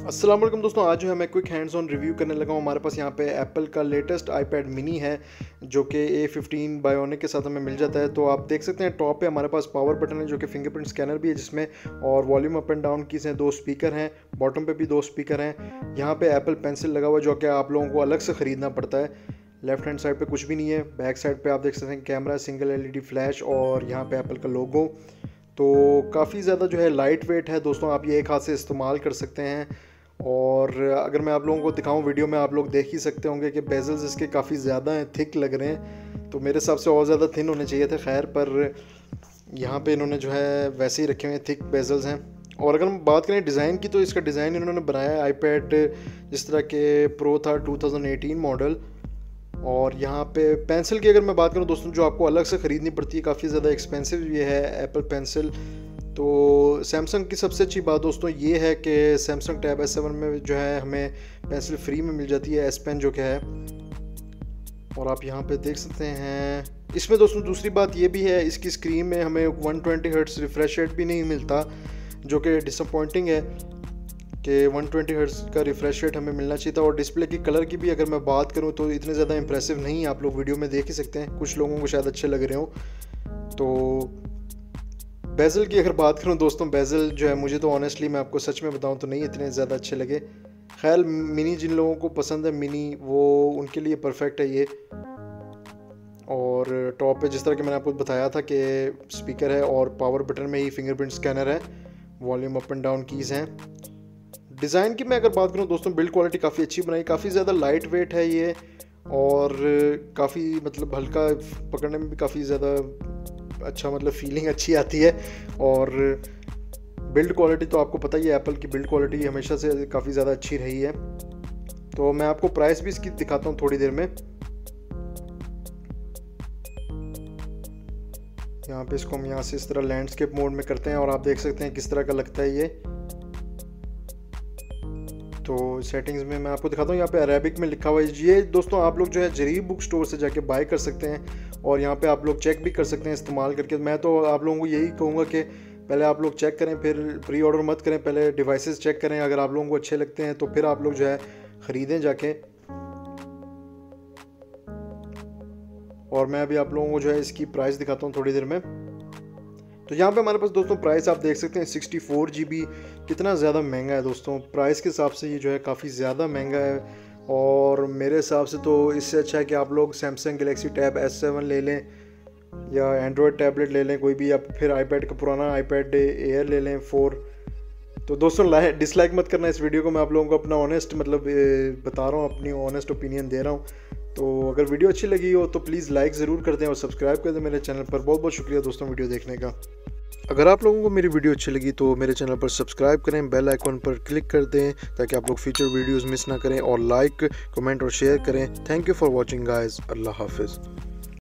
अस्सलाम वालेकुम दोस्तों, आज जो है मैं क्विक हैंड्स ऑन रिव्यू करने लगा हूँ। हमारे पास यहाँ पे एप्पल का लेटेस्ट iPad मिनी है जो कि A15 बायोनिक के साथ हमें मिल जाता है। तो आप देख सकते हैं टॉप पे हमारे पास पावर बटन है जो कि फिंगरप्रिंट स्कैनर भी है जिसमें, और volume up and down keys हैं, 2 स्पीकर हैं, बॉटम पे भी 2 स्पीकर हैं। यहाँ पे एप्पल पेंसिल लगा हुआ है जो कि आप लोगों को अलग से ख़रीदना पड़ता है। लेफ्ट हैंड साइड पे कुछ भी नहीं है। बैक साइड पे आप देख सकते हैं कैमरा, सिंगल LED फ्लैश और यहाँ पे एप्पल का लोगो। तो काफ़ी ज़्यादा जो है लाइट वेट है दोस्तों, आप ये एक हाथ से इस्तेमाल कर सकते हैं। और अगर मैं आप लोगों को दिखाऊं वीडियो में, आप लोग देख ही सकते होंगे कि बेजल्स इसके काफ़ी ज़्यादा हैं, थिक लग रहे हैं। तो मेरे हिसाब से और ज़्यादा थिन होने चाहिए थे, खैर पर यहाँ पे इन्होंने जो है वैसे ही रखे हुए हैं, थिक बेजल्स हैं। और अगर हम बात करें डिज़ाइन की, तो इसका डिज़ाइन इन्होंने बनाया है iPad जिस तरह के प्रो था 2018 मॉडल। और यहाँ पे पेंसिल की अगर मैं बात करूँ दोस्तों, जो आपको अलग से ख़रीदनी पड़ती है, काफ़ी ज़्यादा एक्सपेंसिव ये है एप्पल पेंसिल। तो सैमसंग की सबसे अच्छी बात दोस्तों ये है कि सैमसंग टैब S7 में जो है हमें पेंसिल फ्री में मिल जाती है, S पेन जो कि है। और आप यहाँ पे देख सकते हैं इसमें दोस्तों दूसरी बात ये भी है, इसकी स्क्रीन में हमें 120 हर्ट्ज़ रिफ्रेश रेट भी नहीं मिलता, जो कि डिसअपॉइंटिंग है कि 120 हर्ट्ज़ का रिफ्रेश रेट हमें मिलना चाहिए था। और डिस्प्ले की कलर की भी अगर मैं बात करूँ तो इतने ज़्यादा इंप्रेसिव नहीं, आप लोग वीडियो में देख ही सकते हैं, कुछ लोगों को शायद अच्छे लग रहे हो। तो बेजल की अगर बात करूं दोस्तों, बेजल जो है मुझे तो ऑनेस्टली मैं आपको सच में बताऊं तो नहीं इतने ज़्यादा अच्छे लगे। खैर मिनी जिन लोगों को पसंद है मिनी, वो उनके लिए परफेक्ट है ये। और टॉप पे जिस तरह कि मैंने आपको बताया था कि स्पीकर है और पावर बटन में ही फिंगरप्रिंट स्कैनर है, volume up and down keys हैं। डिज़ाइन की मैं अगर बात करूँ दोस्तों, बिल्ड क्वालिटी काफ़ी अच्छी बनाई, काफ़ी ज़्यादा लाइट वेट है ये, और काफ़ी मतलब हल्का पकड़ने में भी काफ़ी ज़्यादा अच्छा, मतलब फीलिंग अच्छी आती है। और बिल्ड क्वालिटी तो आपको पता ही है, एप्पल की बिल्ड क्वालिटी हमेशा से काफ़ी ज़्यादा अच्छी रही है। तो मैं आपको प्राइस भी इसकी दिखाता हूँ थोड़ी देर में। यहाँ पे इसको हम यहाँ से इस तरह लैंडस्केप मोड में करते हैं और आप देख सकते हैं किस तरह का लगता है ये। तो सेटिंग्स में मैं आपको दिखाता हूँ, यहाँ पे अरेबिक में लिखा हुआ है। ये दोस्तों आप लोग जो है जरीर बुक स्टोर से जाके बाय कर सकते हैं और यहाँ पे आप लोग चेक भी कर सकते हैं इस्तेमाल करके। मैं तो आप लोगों को यही कहूँगा कि पहले आप लोग चेक करें, फिर प्री ऑर्डर मत करें, पहले डिवाइसेस चेक करें। अगर आप लोगों को अच्छे लगते हैं तो फिर आप लोग जो है ख़रीदें जाके। और मैं अभी आप लोगों को जो है इसकी प्राइस दिखाता हूँ थोड़ी देर में। तो यहाँ पे हमारे पास दोस्तों प्राइस आप देख सकते हैं 64 GB, कितना ज़्यादा महंगा है दोस्तों। प्राइस के हिसाब से ये जो है काफ़ी ज़्यादा महंगा है, और मेरे हिसाब से तो इससे अच्छा है कि आप लोग सैमसंग गैलेक्सी टैब S7 ले लें या एंड्रॉयड टैबलेट ले लें कोई भी, या फिर iPad का पुराना iPad Air ले लें 4। तो दोस्तों डिसलाइक मत करना इस वीडियो को, मैं आप लोगों को अपना ऑनेस्ट मतलब बता रहा हूँ, अपनी ऑनेस्ट ओपिनियन दे रहा हूँ। तो अगर वीडियो अच्छी लगी हो तो प्लीज़ लाइक ज़रूर कर दें और सब्सक्राइब कर दें मेरे चैनल पर। बहुत बहुत शुक्रिया दोस्तों वीडियो देखने का। अगर आप लोगों को मेरी वीडियो अच्छी लगी तो मेरे चैनल पर सब्सक्राइब करें, बेल आइकॉन पर क्लिक कर दें ताकि आप लोग फ्यूचर वीडियोस मिस ना करें, और लाइक, कमेंट और शेयर करें। Thank you for watching guys. अल्लाह हाफिज़।